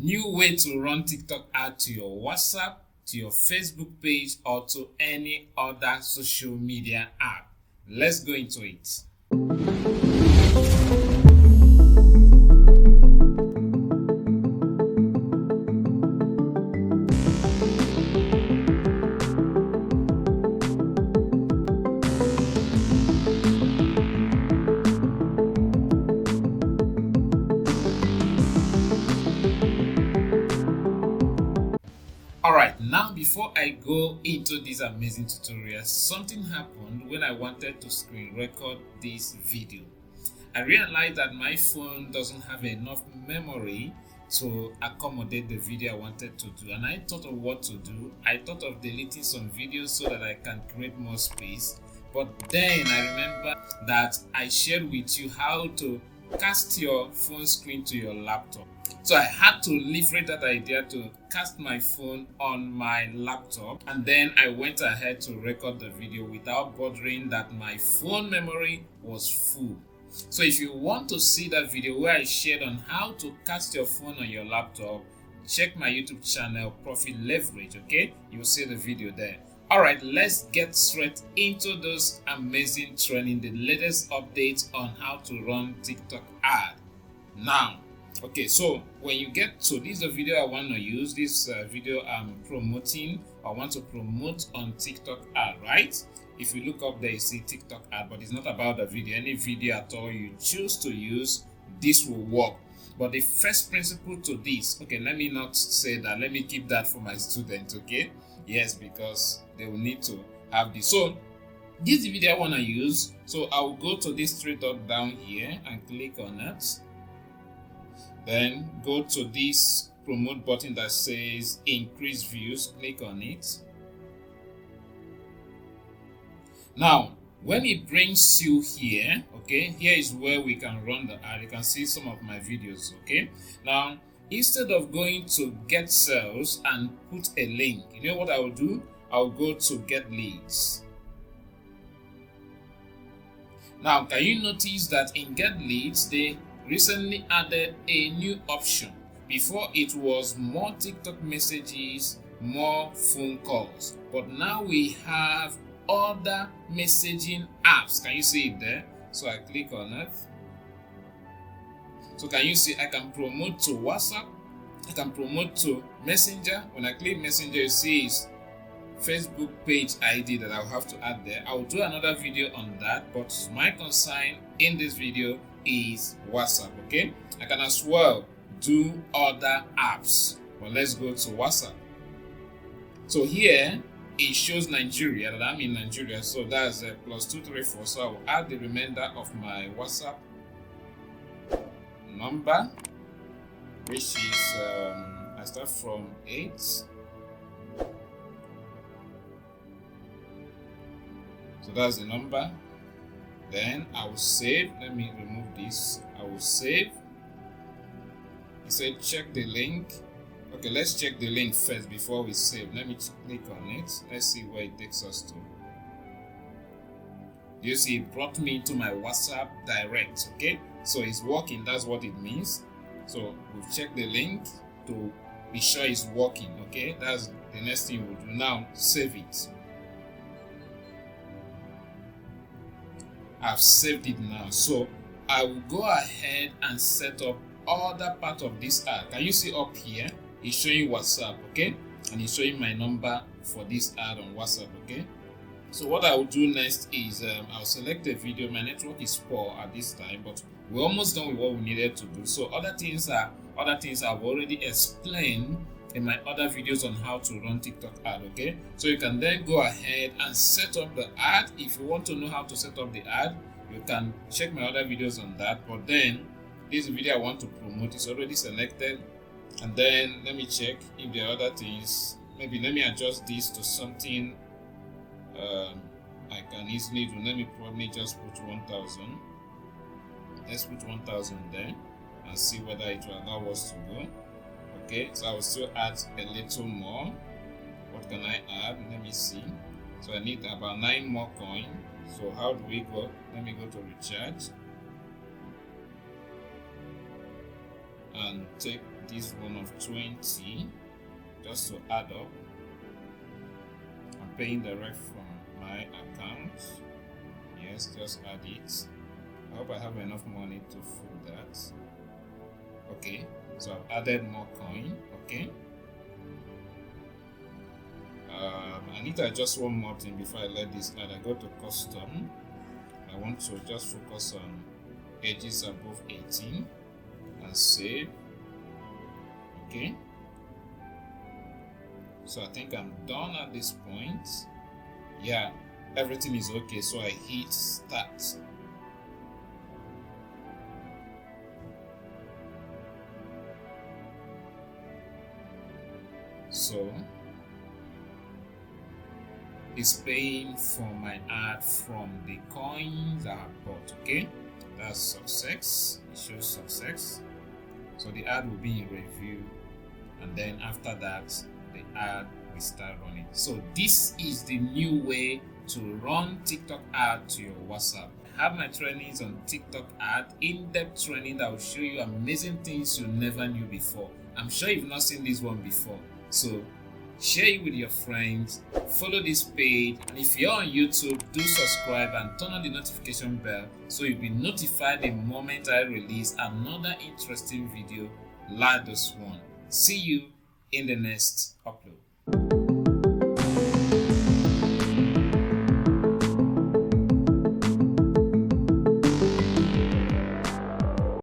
new way to run TikTok ad to your WhatsApp, to your Facebook page, or to any other social media app. Let's go into it. Alright, now before I go into this amazing tutorial, something happened when I wanted to screen record this video. I realized that my phone doesn't have enough memory to accommodate the video I wanted to do, and I thought of what to do. I thought of deleting some videos so that I can create more space, but then I remember that I shared with you how to cast your phone screen to your laptop. So I had to leverage that idea to cast my phone on my laptop, and then I went ahead to record the video without bothering that my phone memory was full. So if you want to see that video where I shared on how to cast your phone on your laptop, check my YouTube channel, Profit Leverage, okay? You'll see the video there. Alright, let's get straight into those amazing training, the latest updates on how to run TikTok ad. Now, okay, so when you get to this video I want to use, this video I'm promoting, I want to promote on TikTok ad, right? If you look up there, you see TikTok ad, but it's not about the video. Any video at all you choose to use, this will work. But the first principle to this, okay, let me not say that, let me keep that for my students, okay? Yes, because they will need to have this. So this video I want to use, so I'll go to this three dot down here and click on it. Then go to this promote button that says increase views, click on it. Now, when it brings you here, okay, here is where we can run the ad. You can see some of my videos, okay. Now, instead of going to get sales and put a link, you know what I will do? I'll go to get leads. Now, can you notice that in get leads, they recently added a new option. Before it was more TikTok messages, more phone calls, but now we have other messaging apps. Can you see it there? So I click on it. So can you see I can promote to WhatsApp, I can promote to Messenger. When I click Messenger, you see it's Facebook page ID that I'll have to add there. I'll do another video on that, but my concern in this video is WhatsApp, okay? I can as well do other apps, but let's go to WhatsApp. So here it shows Nigeria, that I'm in Nigeria, so that's +234. So I will add the remainder of my WhatsApp number, which is I start from 8. So that's the number. Then I will save. Let me remove this. I will save. It said check the link. Okay, let's check the link first before we save. Let me click on it. Let's see where it takes us to. You see, it brought me to my WhatsApp direct. Okay, so it's working. That's what it means. So we'll check the link to be sure it's working. Okay, that's the next thing we'll do. Now save it. I've saved it now, so I will go ahead and set up other part of this ad. Can you see up here? It's showing WhatsApp, okay, and it's showing my number for this ad on WhatsApp, okay. So what I will do next is I'll select a video. My network is poor at this time, but we're almost done with what we needed to do. So other things I've already explained in my other videos on how to run TikTok ad, okay. So you can then go ahead and set up the ad. If you want to know how to set up the ad, you can check my other videos on that. But then this video I want to promote is already selected, and then let me check if there are other things. Maybe let me adjust this to something I can easily do. Let me probably just put 1000. Let's put 1000 there and see whether it will allow us to go. Okay, so I will still add a little more. What can I add? Let me see. So I need about 9 more coins. So how do we go? Let me go to recharge and take this one of 20 just to add up. I'm paying direct from my account. Yes, just add it. I hope I have enough money to fill that. Okay, so I've added more coin. Okay. I need to adjust one more thing before I let this add. I go to custom. I want to just focus on ages above 18 and save. Okay. So I think I'm done at this point. Yeah, everything is okay. So I hit start. So it's paying for my ad from the coins I have bought. Okay, that's success. It shows success. So the ad will be in review, and then after that the ad will start running. So this is the new way to run TikTok ad to your WhatsApp. I have my trainings on TikTok ad, in-depth training that will show you amazing things you never knew before. I'm sure you've not seen this one before. So share it with your friends, follow this page, and if you're on YouTube, do subscribe and turn on the notification bell so you'll be notified the moment I release another interesting video like this one. See you in the next upload.